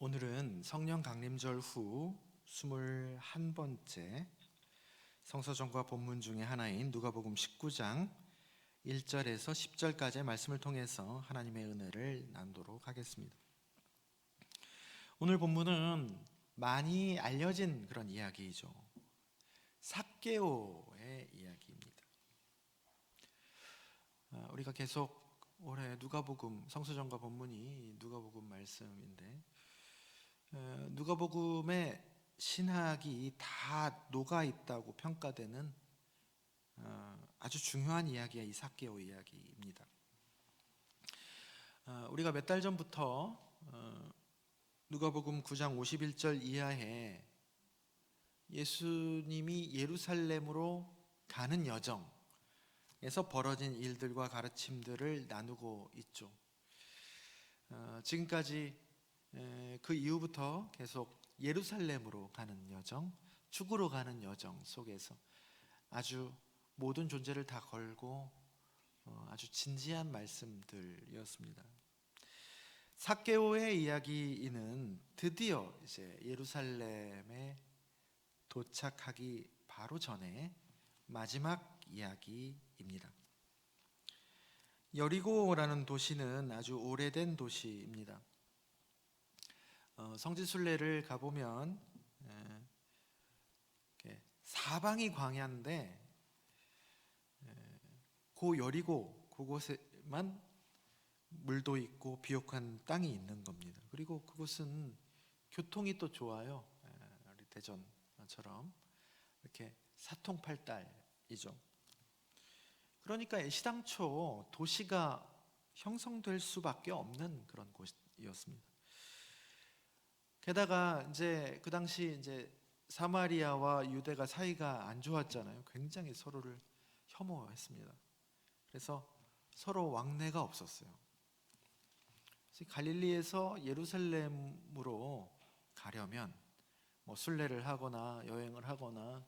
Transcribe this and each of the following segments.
오늘은 성령 강림절 후 21번째 성서정과 본문 중에 하나인 누가복음 19장 1절에서 10절까지의 말씀을 통해서 하나님의 은혜를 나누도록 하겠습니다. 오늘 본문은 많이 알려진 그런 이야기이죠. 삭개오의 이야기입니다. 우리가 계속 올해 누가복음, 성서정과 본문이 누가복음 말씀인데 누가복음의 신학이 다 녹아 있다고 평가되는 아주 중요한 이야기가 이 삭개오 이야기입니다. 우리가 몇 달 전부터 누가복음 9장 51절 이하에 예수님이 예루살렘으로 가는 여정에서 벌어진 일들과 가르침들을 나누고 있죠. 지금까지 그 이후부터 계속 예루살렘으로 가는 여정, 죽으러 가는 여정 속에서 아주 모든 존재를 다 걸고 아주 진지한 말씀들이었습니다. 삭개오의 이야기는 드디어 이제 예루살렘에 도착하기 바로 전에 마지막 이야기입니다. 여리고라는 도시는 아주 오래된 도시입니다. 성지순례를 가보면 사방이 광야인데 그 여리고 그곳에만 물도 있고 비옥한 땅이 있는 겁니다. 그리고 그곳은 교통이 또 좋아요. 우리 대전처럼 이렇게 사통팔달이죠. 그러니까 시당초 도시가 형성될 수밖에 없는 그런 곳이었습니다. 게다가 이제 그 당시 이제 사마리아와 유대가 사이가 안 좋았잖아요. 굉장히 서로를 혐오했습니다. 그래서 서로 왕래가 없었어요. 그래서 갈릴리에서 예루살렘으로 가려면 뭐 순례를 하거나 여행을 하거나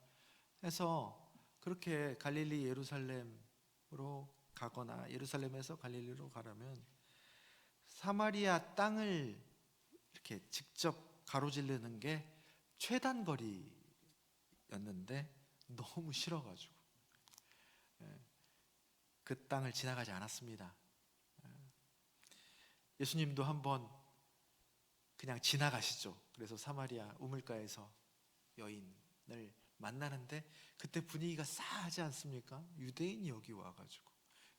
해서 그렇게 갈릴리 예루살렘으로 가거나 예루살렘에서 갈릴리로 가려면 사마리아 땅을 이렇게 직접 가로지르는 게 최단 거리였는데 너무 싫어가지고 그 땅을 지나가지 않았습니다. 예수님도 한번 그냥 지나가시죠. 그래서 사마리아 우물가에서 여인을 만나는데 그때 분위기가 싸하지 않습니까? 유대인이 여기 와가지고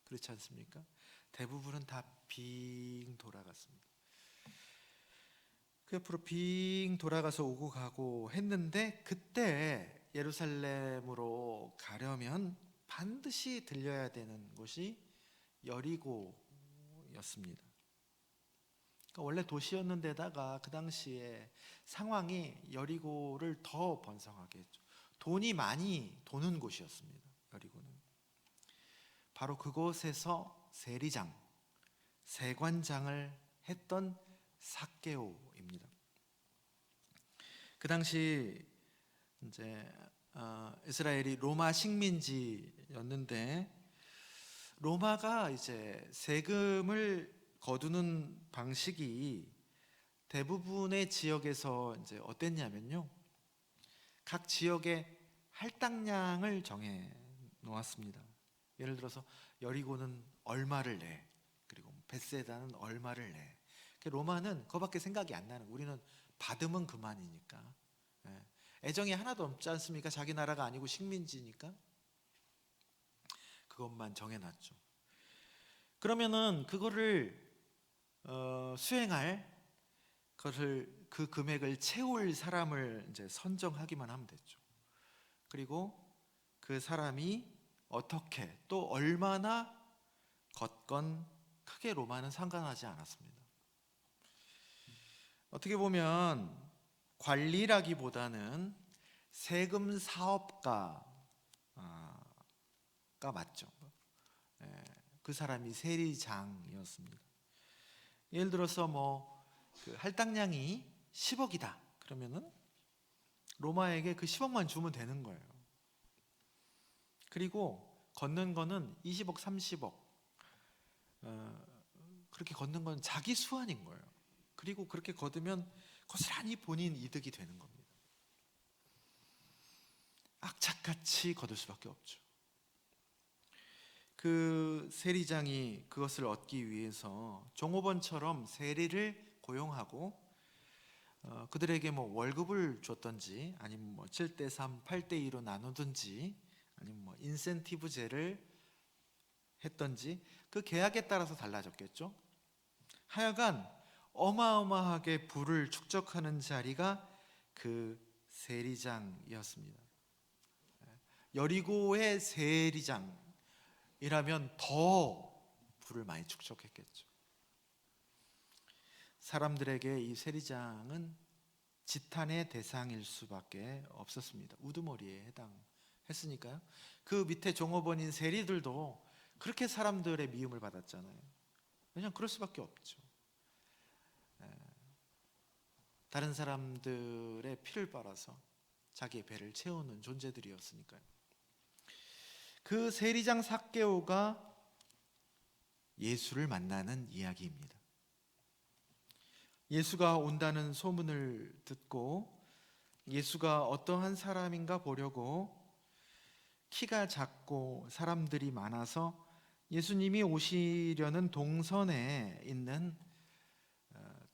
그렇지 않습니까? 대부분은 다 빙 돌아갔습니다. 그 옆으로 빙 돌아가서 오고 가고 했는데 그때 예루살렘으로 가려면 반드시 들려야 되는 곳이 여리고였습니다. 그러니까 원래 도시였는데다가 그 당시에 상황이 여리고를 더 번성하게 했죠. 돈이 많이 도는 곳이었습니다. 여리고는 바로 그곳에서 세리장, 세관장을 했던 삭개오입니다. 그 당시 이제 이스라엘이 로마 식민지였는데 로마가 이제 세금을 거두는 방식이 대부분의 지역에서 이제 어땠냐면요, 각 지역의 할당량을 정해 놓았습니다. 예를 들어서 여리고는 얼마를 내, 그리고 베세다는 얼마를 내. 로마는 그거밖에 생각이 안 나는, 우리는 받으면 그만이니까 애정이 하나도 없지 않습니까? 자기 나라가 아니고 식민지니까 그것만 정해놨죠. 그러면은 그거를 수행할 그것을 그 금액을 채울 사람을 이제 선정하기만 하면 됐죠. 그리고 그 사람이 어떻게 또 얼마나 걷건 크게 로마는 상관하지 않았습니다. 어떻게 보면 관리라기보다는 세금 사업가가 맞죠. 그 사람이 세리장이었습니다. 예를 들어서 그 할당량이 10억이다 그러면은 로마에게 그 10억만 주면 되는 거예요. 그리고 걷는 거는 20억, 30억 그렇게 걷는 건 자기 수완인 거예요. 그리고 그렇게 걷으면 고스란히 본인 이득이 되는 겁니다. 악착같이 거둘 수밖에 없죠. 그 세리장이 그것을 얻기 위해서 종업원처럼 세리를 고용하고 그들에게 뭐 월급을 줬던지 아니면 뭐 7대3, 8대2로 나누든지 아니면 뭐 인센티브제를 했던지 그 계약에 따라서 달라졌겠죠. 하여간 어마어마하게 부를 축적하는 자리가 그 세리장이었습니다. 여리고의 세리장이라면 더 부를 많이 축적했겠죠. 사람들에게 이 세리장은 지탄의 대상일 수밖에 없었습니다. 우두머리에 해당했으니까요. 그 밑에 종업원인 세리들도 그렇게 사람들의 미움을 받았잖아요. 왜냐하면 그럴 수밖에 없죠. 다른 사람들의 피를 빨아서 자기의 배를 채우는 존재들이었으니까요. 그 세리장 삭개오가 예수를 만나는 이야기입니다. 예수가 온다는 소문을 듣고 예수가 어떠한 사람인가 보려고 키가 작고 사람들이 많아서 예수님이 오시려는 동선에 있는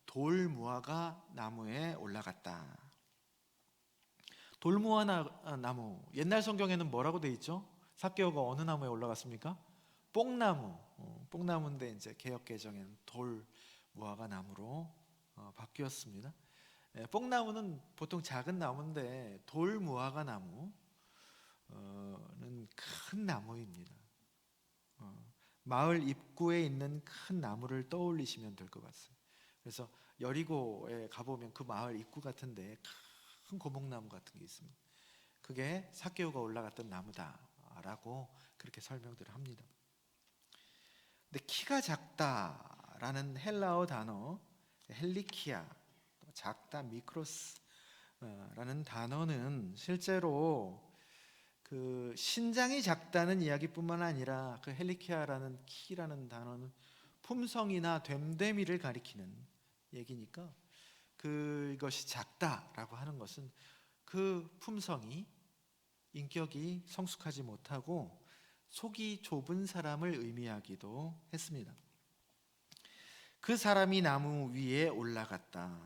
돌무화과 나무에 올라갔다. 돌무화 나무, 옛날 성경에는 뭐라고 돼 있죠? 삭개오가 어느 나무에 올라갔습니까? 뽕나무. 뽕나무인데 이제 개역 개정에는 돌무화과 나무로 바뀌었습니다. 뽕나무는 보통 작은 나무인데 돌무화과 나무는 큰 나무입니다. 마을 입구에 있는 큰 나무를 떠올리시면 될 것 같아요. 그래서 여리고에 가보면 그 마을 입구 같은데 큰 고목나무 같은 게 있습니다. 그게 삭개오가 올라갔던 나무다라고 그렇게 설명들을 합니다. 근데 키가 작다라는 헬라어 단어 헬리키아, 작다 미크로스라는 단어는 실제로 그 신장이 작다는 이야기뿐만 아니라 그 헬리키아라는 키라는 단어는 품성이나 됨됨이를 가리키는 얘기니까 그것이 작다라고 하는 것은 그 품성이 인격이 성숙하지 못하고 속이 좁은 사람을 의미하기도 했습니다. 그 사람이 나무 위에 올라갔다.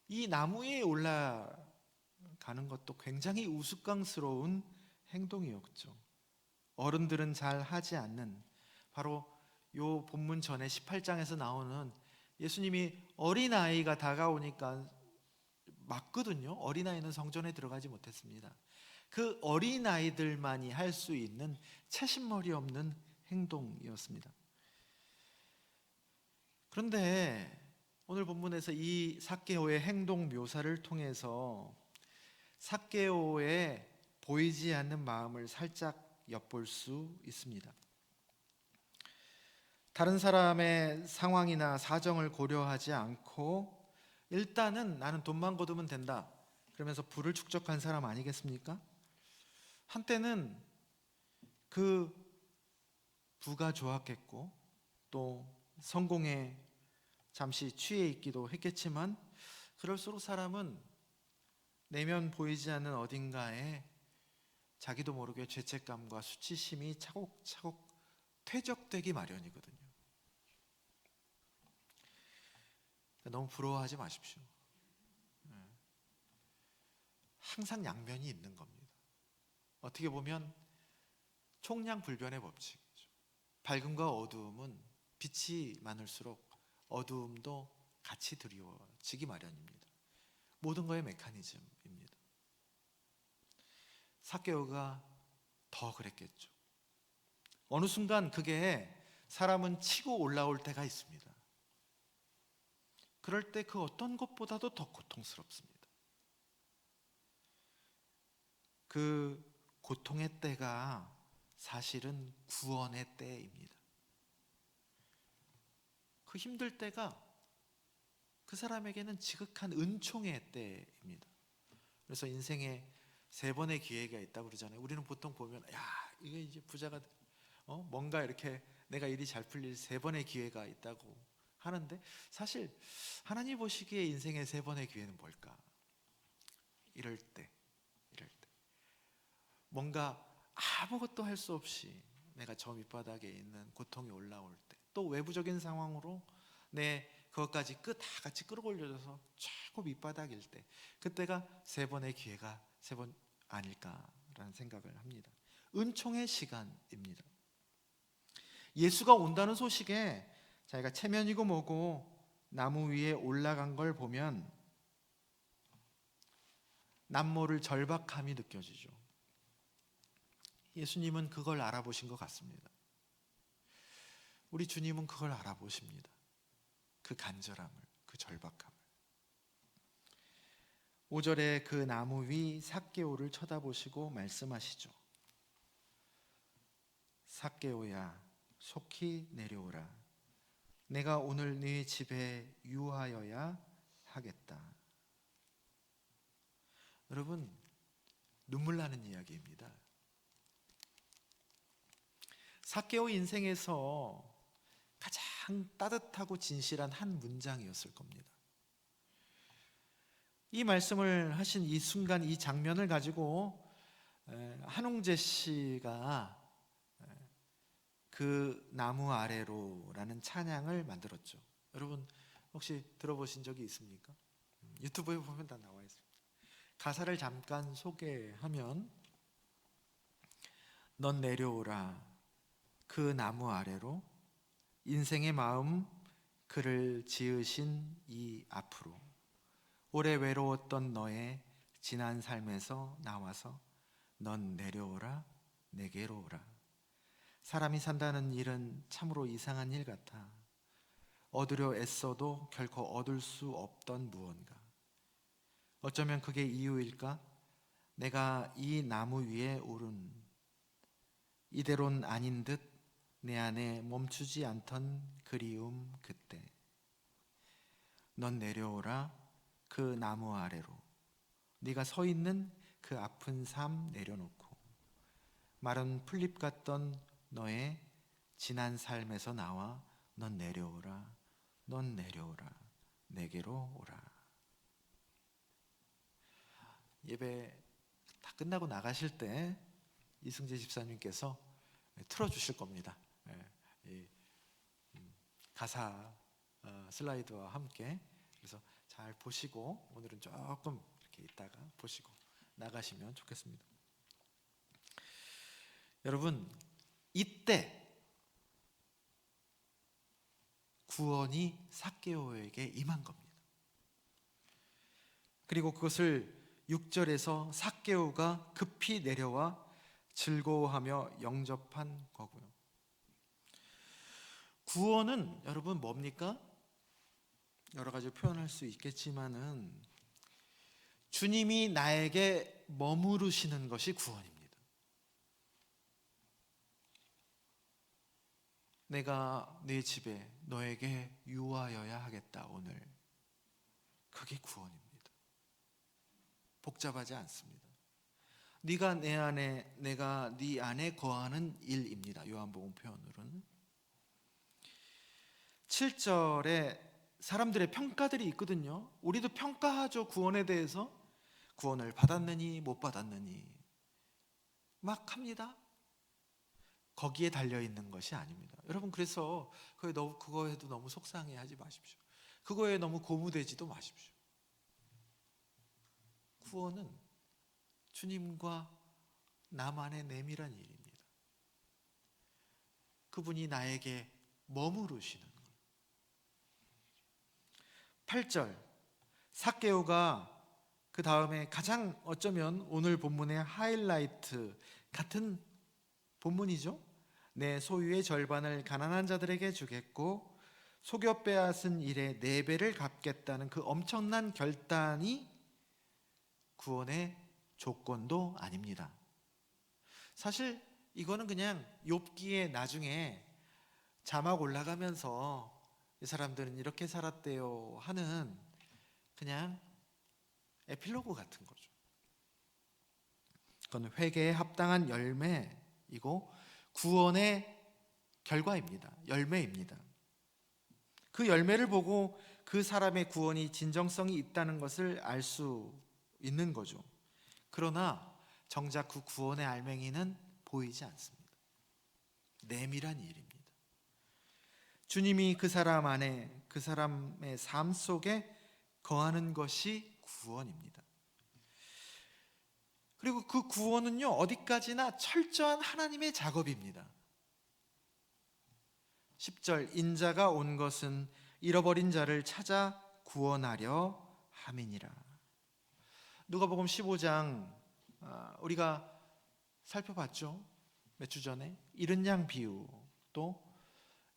이 나무 위에 올라가는 것도 굉장히 우스꽝스러운 행동이었죠. 어른들은 잘 하지 않는, 바로 요 본문 전에 18장에서 나오는 예수님이 어린아이가 다가오니까 맞거든요. 어린아이는 성전에 들어가지 못했습니다. 그 어린아이들만이 할 수 있는 채신머리 없는 행동이었습니다. 그런데 오늘 본문에서 이 삭개오의 행동 묘사를 통해서 삭개오의 보이지 않는 마음을 살짝 엿볼 수 있습니다. 다른 사람의 상황이나 사정을 고려하지 않고 일단은 나는 돈만 거두면 된다 그러면서 부를 축적한 사람 아니겠습니까? 한때는 그 부가 좋았겠고 또 성공에 잠시 취해 있기도 했겠지만 그럴수록 사람은 내면 보이지 않는 어딘가에 자기도 모르게 죄책감과 수치심이 차곡차곡 퇴적되기 마련이거든요. 너무 부러워하지 마십시오. 항상 양면이 있는 겁니다. 어떻게 보면 총량불변의 법칙이죠. 밝음과 어두움은 빛이 많을수록 어두움도 같이 드리워지기 마련입니다. 모든 거의 메커니즘입니다. 삭개오가 더 그랬겠죠. 어느 순간 그게 사람은 치고 올라올 때가 있습니다. 그럴 때 그 어떤 것보다도 더 고통스럽습니다. 그 고통의 때가 사실은 구원의 때입니다. 그 힘들 때가 그 사람에게는 지극한 은총의 때입니다. 그래서 인생에 3번의 기회가 있다고 그러잖아요. 우리는 보통 보면 야 이게 이제 부자가 뭔가 이렇게 내가 일이 잘 풀릴 3번의 기회가 있다고 하는데 사실 하나님 보시기에 인생의 세 번의 기회는 뭘까? 이럴 때 뭔가 아무것도 할 수 없이 내가 저 밑바닥에 있는 고통이 올라올 때, 또 외부적인 상황으로 내 그것까지 다 같이 끌어올려져서 최고 밑바닥일 때, 그때가 세 번의 기회가 세 번 아닐까라는 생각을 합니다. 은총의 시간입니다. 예수가 온다는 소식에 자기가 체면이고 뭐고 나무 위에 올라간 걸 보면 남모를 절박함이 느껴지죠. 예수님은 그걸 알아보신 것 같습니다. 우리 주님은 그걸 알아보십니다. 그 간절함을, 그 절박함을. 5절에 그 나무 위 삭개오를 쳐다보시고 말씀하시죠. 삭개오야, 속히 내려오라. 내가 오늘 네 집에 유하여야 하겠다. 여러분, 눈물 나는 이야기입니다. 삭개오 인생에서 가장 따뜻하고 진실한 한 문장이었을 겁니다. 이 말씀을 하신 이 순간, 이 장면을 가지고 한웅재 씨가 그 나무 아래로라는 찬양을 만들었죠. 여러분 혹시 들어보신 적이 있습니까? 유튜브에 보면 다 나와 있습니다. 가사를 잠깐 소개하면, 넌 내려오라 그 나무 아래로, 인생의 마음 그를 지으신 이 앞으로, 오래 외로웠던 너의 지난 삶에서 나와서 넌 내려오라 내게로 오라. 사람이 산다는 일은 참으로 이상한 일 같아. 얻으려 애써도 결코 얻을 수 없던 무언가. 어쩌면 그게 이유일까? 내가 이 나무 위에 오른 이대로는 아닌 듯 내 안에 멈추지 않던 그리움 그때. 넌 내려오라 그 나무 아래로, 네가 서 있는 그 아픈 삶 내려놓고 마른 풀잎 같던 너의 지난 삶에서 나와 넌 내려오라, 넌 내려오라, 내게로 오라. 예배 다 끝나고 나가실 때 이승재 집사님께서 틀어주실 겁니다. 이 가사 슬라이드와 함께. 그래서 잘 보시고, 오늘은 조금 이렇게 있다가 보시고 나가시면 좋겠습니다. 여러분, 이때 구원이 삭개오에게 임한 겁니다. 그리고 그것을 6절에서 삭개오가 급히 내려와 즐거워하며 영접한 거고요. 구원은 여러분 뭡니까? 여러 가지 표현할 수 있겠지만은 주님이 나에게 머무르시는 것이 구원입니다. 내가 네 집에 너에게 유하여야 하겠다 오늘. 그게 구원입니다. 복잡하지 않습니다. 네가 내 안에, 내가 네 안에 거하는 일입니다. 요한복음 표현으로는 7절에 사람들의 평가들이 있거든요. 우리도 평가하죠. 구원에 대해서. 구원을 받았느니 못 받았느니 막 합니다. 거기에 달려있는 것이 아닙니다. 여러분, 그래서 그거에도 너무 속상해하지 마십시오. 그거에 너무 고무되지도 마십시오. 구원은 주님과 나만의 내밀한 일입니다. 그분이 나에게 머무르시는 것. 8절, 삭개오가 그 다음에 가장 어쩌면 오늘 본문의 하이라이트 같은 본문이죠. 내 소유의 절반을 가난한 자들에게 주겠고 속여 빼앗은 일에 4배를 갚겠다는 그 엄청난 결단이 구원의 조건도 아닙니다. 사실 이거는 그냥 욥기에 나중에 자막 올라가면서 이 사람들은 이렇게 살았대요 하는 그냥 에필로그 같은 거죠. 그건 회개에 합당한 열매이고 구원의 결과입니다. 열매입니다. 그 열매를 보고 그 사람의 구원이 진정성이 있다는 것을 알 수 있는 거죠. 그러나 정작 그 구원의 알맹이는 보이지 않습니다. 내밀한 일입니다. 주님이 그 사람 안에, 그 사람의 삶 속에 거하는 것이 구원입니다. 그리고 그 구원은요, 어디까지나 철저한 하나님의 작업입니다. 10절, 인자가 온 것은 잃어버린 자를 찾아 구원하려 함이니라. 누가복음 15장 우리가 살펴봤죠. 몇 주 전에 잃은 양 비유, 또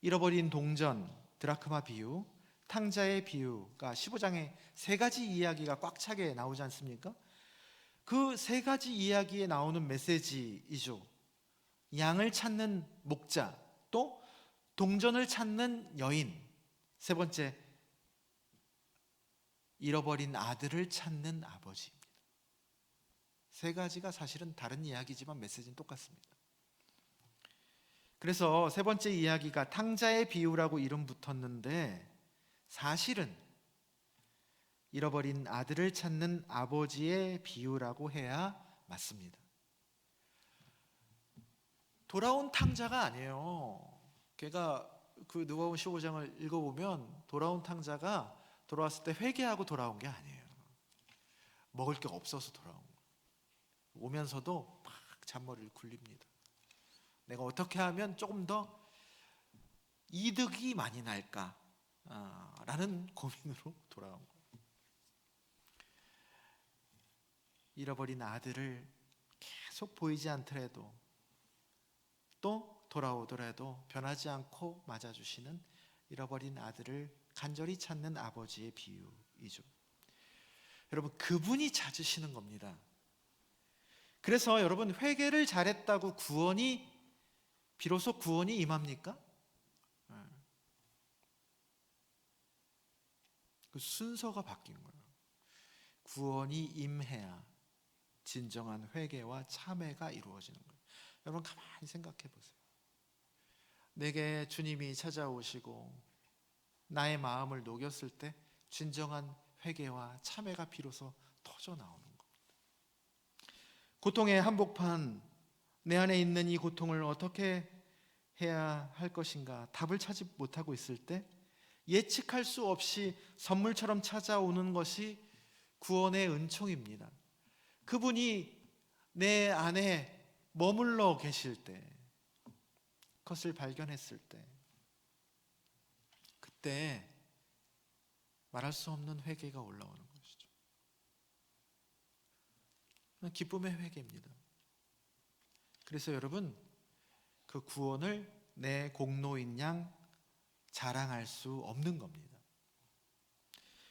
잃어버린 동전 드라크마 비유, 탕자의 비유가 15장에 세 가지 이야기가 꽉 차게 나오지 않습니까? 그 세 가지 이야기에 나오는 메시지이죠. 양을 찾는 목자, 또 동전을 찾는 여인, 세 번째 잃어버린 아들을 찾는 아버지입니다. 세 가지가 사실은 다른 이야기지만 메시지는 똑같습니다. 그래서 세 번째 이야기가 탕자의 비유라고 이름 붙었는데 사실은 잃어버린 아들을 찾는 아버지의 비유라고 해야 맞습니다. 돌아온 탕자가 아니에요. 걔가 그 누가복음 15장을 읽어보면 돌아온 탕자가 돌아왔을 때 회개하고 돌아온 게 아니에요. 먹을 게 없어서 돌아온 거예요. 오면서도 막 잔머리를 굴립니다. 내가 어떻게 하면 조금 더 이득이 많이 날까 라는 고민으로 돌아온 거예요. 잃어버린 아들을 계속 보이지 않더라도 또 돌아오더라도 변하지 않고 맞아주시는 잃어버린 아들을 간절히 찾는 아버지의 비유이죠. 여러분, 그분이 찾으시는 겁니다. 그래서 여러분, 회개를 잘했다고 비로소 구원이 임합니까? 그 순서가 바뀐 거예요. 구원이 임해야 진정한 회개와 참회가 이루어지는 거예요. 여러분, 가만히 생각해 보세요. 내게 주님이 찾아오시고 나의 마음을 녹였을 때 진정한 회개와 참회가 비로소 터져 나오는 겁니다. 고통의 한복판, 내 안에 있는 이 고통을 어떻게 해야 할 것인가 답을 찾지 못하고 있을 때 예측할 수 없이 선물처럼 찾아오는 것이 구원의 은총입니다. 그분이 내 안에 머물러 계실 때, 그것을 발견했을 때, 그때 말할 수 없는 회개가 올라오는 것이죠. 기쁨의 회개입니다. 그래서 여러분, 그 구원을 내 공로인 양 자랑할 수 없는 겁니다.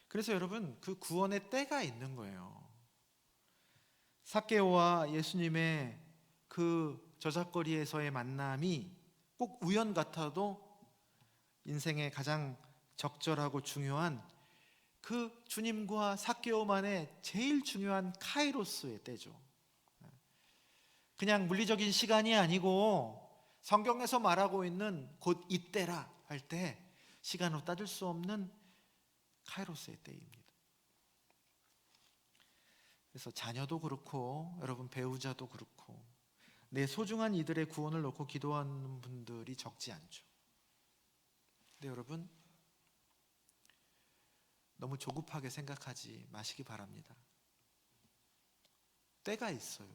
그래서 여러분, 그 구원의 때가 있는 거예요. 삭개오와 예수님의 그 저작거리에서의 만남이 꼭 우연 같아도 인생의 가장 적절하고 중요한 그 주님과 삭개오만의 제일 중요한 카이로스의 때죠. 그냥 물리적인 시간이 아니고 성경에서 말하고 있는 곧 이때라 할 때 시간으로 따질 수 없는 카이로스의 때입니다. 그래서 자녀도 그렇고 여러분 배우자도 그렇고 내 소중한 이들의 구원을 놓고 기도하는 분들이 적지 않죠. 근데 여러분, 너무 조급하게 생각하지 마시기 바랍니다. 때가 있어요.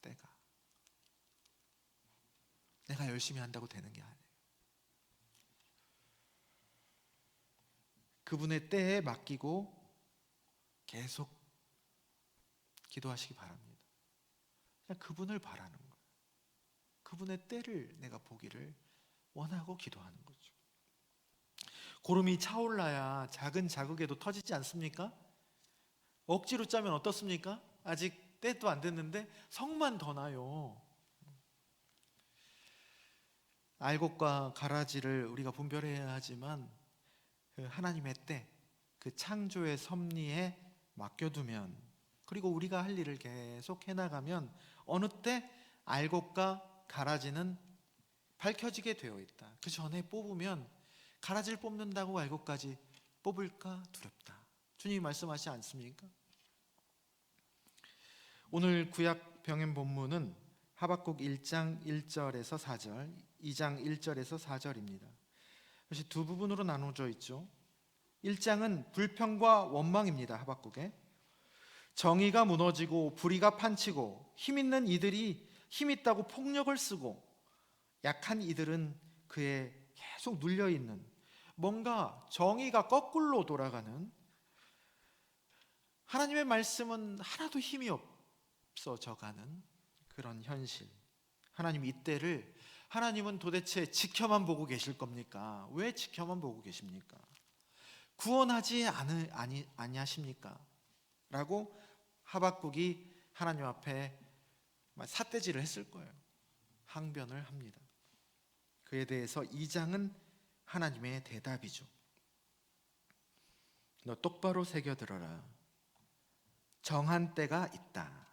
때가. 내가 열심히 한다고 되는 게 아니에요. 그분의 때에 맡기고 계속 기도하시기 바랍니다. 그냥 그분을 바라는 거예요. 그분의 때를 내가 보기를 원하고 기도하는 거죠. 고름이 차올라야 작은 자극에도 터지지 않습니까? 억지로 짜면 어떻습니까? 아직 때도 안 됐는데 성만 더 나요. 알곡과 가라지를 우리가 분별해야 하지만 그 하나님의 때, 그 창조의 섭리에 맡겨두면, 그리고 우리가 할 일을 계속 해나가면 어느 때 알곡과 가라지는 밝혀지게 되어 있다. 그 전에 뽑으면 가라지를 뽑는다고 말고까지 뽑을까 두렵다. 주님이 말씀하시지 않습니까? 오늘 구약 병행 본문은 하박국 1장 1절에서 4절, 2장 1절에서 4절입니다. 그것이 두 부분으로 나누어져 있죠. 1장은 불평과 원망입니다. 하박국에 정의가 무너지고 불의가 판치고 힘 있는 이들이 힘 있다고 폭력을 쓰고 약한 이들은 그에 계속 눌려있는, 뭔가 정의가 거꾸로 돌아가는, 하나님의 말씀은 하나도 힘이 없어져가는 그런 현실. 하나님 이때를 하나님은 도대체 지켜만 보고 계실 겁니까? 왜 지켜만 보고 계십니까? 구원하지 아니하십니까? 라고 하박국이 하나님 앞에 삿대질을 했을 거예요. 항변을 합니다. 그에 대해서 2장은 하나님의 대답이죠. 너 똑바로 새겨들어라. 정한 때가 있다.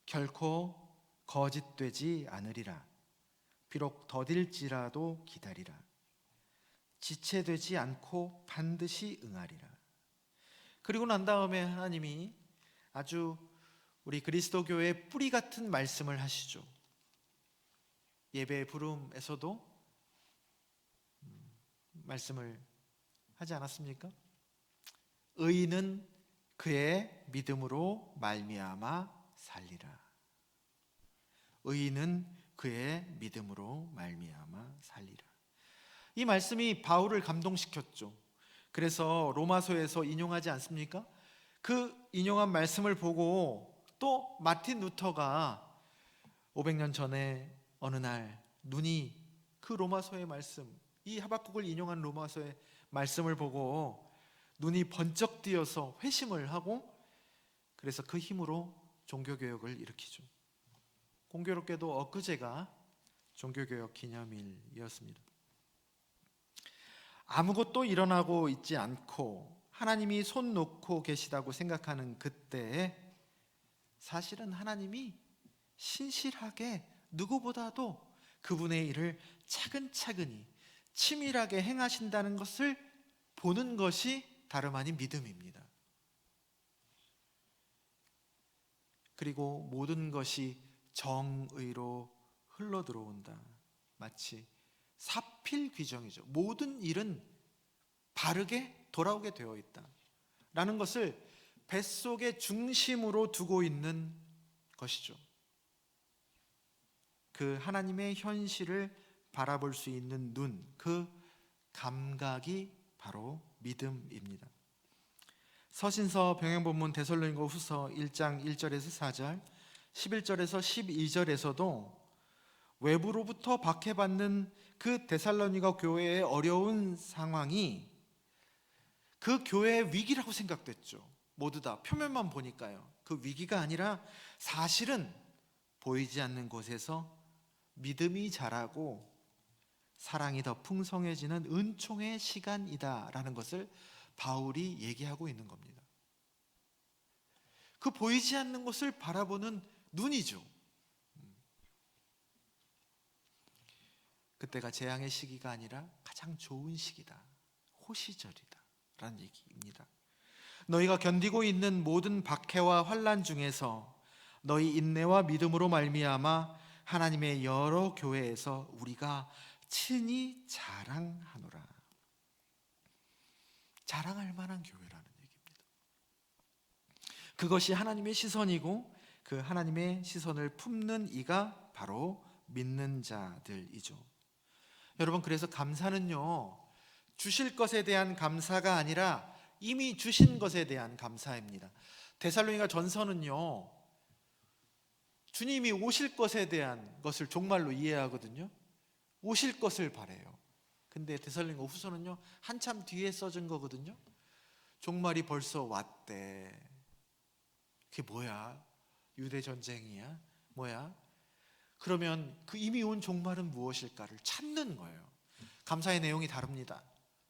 결코 거짓되지 않으리라. 비록 더딜지라도 기다리라. 지체되지 않고 반드시 응하리라. 그리고 난 다음에 하나님이 아주 우리 그리스도 교회의 뿌리 같은 말씀을 하시죠. 예배 부름에서도 말씀을 하지 않았습니까? 의인은 그의 믿음으로 말미암아 살리라. 의인은 그의 믿음으로 말미암아 살리라. 이 말씀이 바울을 감동시켰죠. 그래서 로마서에서 인용하지 않습니까? 그 인용한 말씀을 보고 또 마틴 루터가 500년 전에 어느 날 눈이 그 로마서의 말씀, 이 하박국을 인용한 로마서의 말씀을 보고 눈이 번쩍 띄어서 회심을 하고, 그래서 그 힘으로 종교개혁을 일으키죠. 공교롭게도 엊그제가 종교개혁 기념일이었습니다. 아무것도 일어나고 있지 않고 하나님이 손 놓고 계시다고 생각하는 그때에 사실은 하나님이 신실하게 누구보다도 그분의 일을 차근차근히 치밀하게 행하신다는 것을 보는 것이 다름 아닌 믿음입니다. 그리고 모든 것이 정의로 흘러들어온다. 마치 사필귀정이죠. 모든 일은 바르게 돌아오게 되어 있다 라는 것을 뱃속의 중심으로 두고 있는 것이죠. 그 하나님의 현실을 바라볼 수 있는 눈, 그 감각이 바로 믿음입니다. 서신서 병행본문 데살로니가후서 1장 1절에서 4절, 11절에서 12절에서도 외부로부터 박해받는 그 데살로니가 교회의 어려운 상황이 그 교회의 위기라고 생각됐죠. 모두 다 표면만 보니까요. 그 위기가 아니라 사실은 보이지 않는 곳에서 믿음이 자라고 사랑이 더 풍성해지는 은총의 시간이다라는 것을 바울이 얘기하고 있는 겁니다. 그 보이지 않는 것을 바라보는 눈이죠. 그때가 재앙의 시기가 아니라 가장 좋은 시기다, 호시절이다 라는 얘기입니다. 너희가 견디고 있는 모든 박해와 환난 중에서 너희 인내와 믿음으로 말미암아 하나님의 여러 교회에서 우리가 친히 자랑하노라. 자랑할 만한 교회라는 얘기입니다. 그것이 하나님의 시선이고 그 하나님의 시선을 품는 이가 바로 믿는 자들이죠. 여러분, 그래서 감사는요, 주실 것에 대한 감사가 아니라 이미 주신 것에 대한 감사입니다. 데살로니가 전서는요, 주님이 오실 것에 대한 것을 종말로 이해하거든요. 오실 것을 바래요. 근데 데살로니가 후서는요, 한참 뒤에 써진 거거든요. 종말이 벌써 왔대. 그게 뭐야? 유대 전쟁이야? 뭐야? 그러면 그 이미 온 종말은 무엇일까를 찾는 거예요. 감사의 내용이 다릅니다.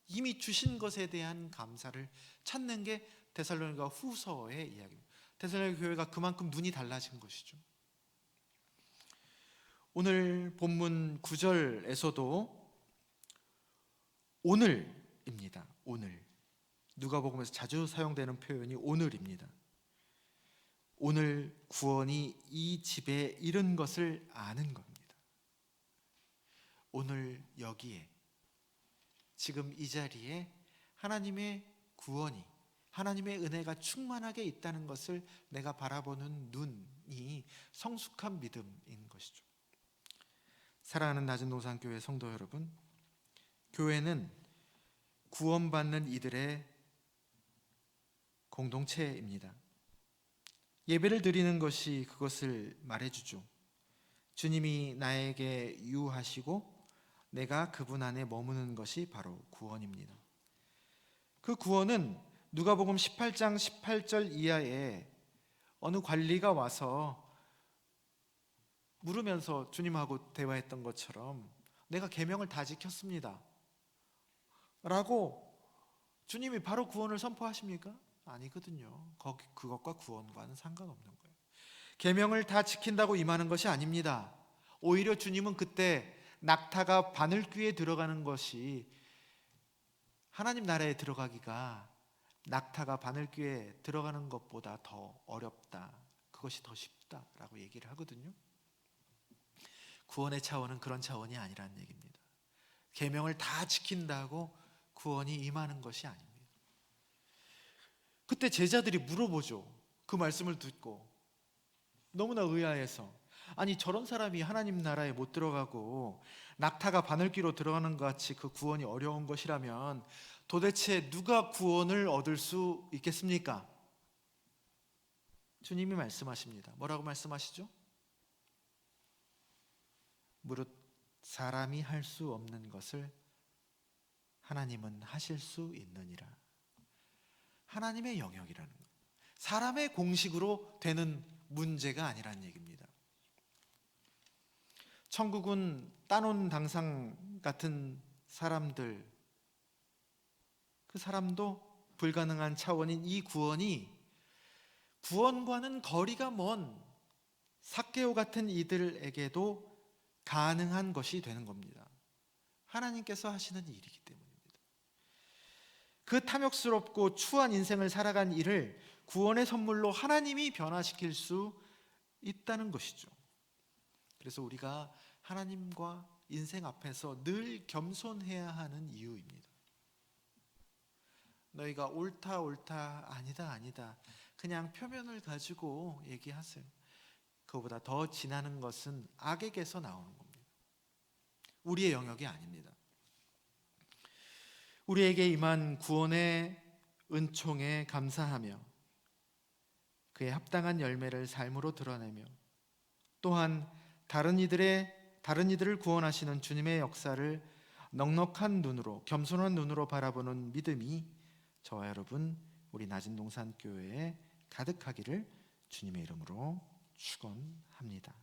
이미 주신 것에 대한 감사를 찾는 게 데살로니가 후서의 이야기입니다. 데살로니가 교회가 그만큼 눈이 달라진 것이죠. 오늘 본문 9절에서도 오늘입니다. 오늘. 누가복음에서 자주 사용되는 표현이 오늘입니다. 오늘 구원이 이 집에 이른 것을 아는 겁니다. 오늘 여기에, 지금 이 자리에 하나님의 구원이, 하나님의 은혜가 충만하게 있다는 것을 내가 바라보는 눈이 성숙한 믿음인 것이죠. 사랑하는 낮은 동산교회 성도 여러분, 교회는 구원받는 이들의 공동체입니다. 예배를 드리는 것이 그것을 말해주죠. 주님이 나에게 유하시고 내가 그분 안에 머무는 것이 바로 구원입니다. 그 구원은 누가복음 18장 18절 이하에 어느 관리가 와서 물으면서 주님하고 대화했던 것처럼 내가 계명을 다 지켰습니다 라고 주님이 바로 구원을 선포하십니까? 아니거든요. 그것과 구원과는 상관없는 거예요. 계명을 다 지킨다고 임하는 것이 아닙니다. 오히려 주님은 그때 낙타가 바늘귀에 들어가는 것이, 하나님 나라에 들어가기가 낙타가 바늘귀에 들어가는 것보다 더 어렵다, 그것이 더 쉽다라고 얘기를 하거든요. 구원의 차원은 그런 차원이 아니라는 얘기입니다. 계명을 다 지킨다고 구원이 임하는 것이 아닙니다. 그때 제자들이 물어보죠. 그 말씀을 듣고 너무나 의아해서, 아니 저런 사람이 하나님 나라에 못 들어가고 낙타가 바늘귀로 들어가는 것 같이 그 구원이 어려운 것이라면 도대체 누가 구원을 얻을 수 있겠습니까? 주님이 말씀하십니다. 뭐라고 말씀하시죠? 무릇 사람이 할 수 없는 것을 하나님은 하실 수 있느니라. 하나님의 영역이라는 거예요. 사람의 공식으로 되는 문제가 아니라는 얘기입니다. 천국은 따놓은 당상 같은 사람들, 그 사람도 불가능한 차원인 이 구원이 구원과는 거리가 먼 삭개오 같은 이들에게도 가능한 것이 되는 겁니다. 하나님께서 하시는 일이기 때문입니다. 그 탐욕스럽고 추한 인생을 살아간 이를 구원의 선물로 하나님이 변화시킬 수 있다는 것이죠. 그래서 우리가 하나님과 인생 앞에서 늘 겸손해야 하는 이유입니다. 너희가 옳다 옳다 아니다 아니다 그냥 표면을 가지고 얘기하세요. 그거보다 더 지나는 것은 악에게서 나오는 겁니다. 우리의 영역이 아닙니다. 우리에게 임한 구원의 은총에 감사하며 그의 합당한 열매를 삶으로 드러내며 또한 다른 이들을 구원하시는 주님의 역사를 넉넉한 눈으로, 겸손한 눈으로 바라보는 믿음이 저와 여러분, 우리 낮은 동산 교회에 가득하기를 주님의 이름으로 축원합니다.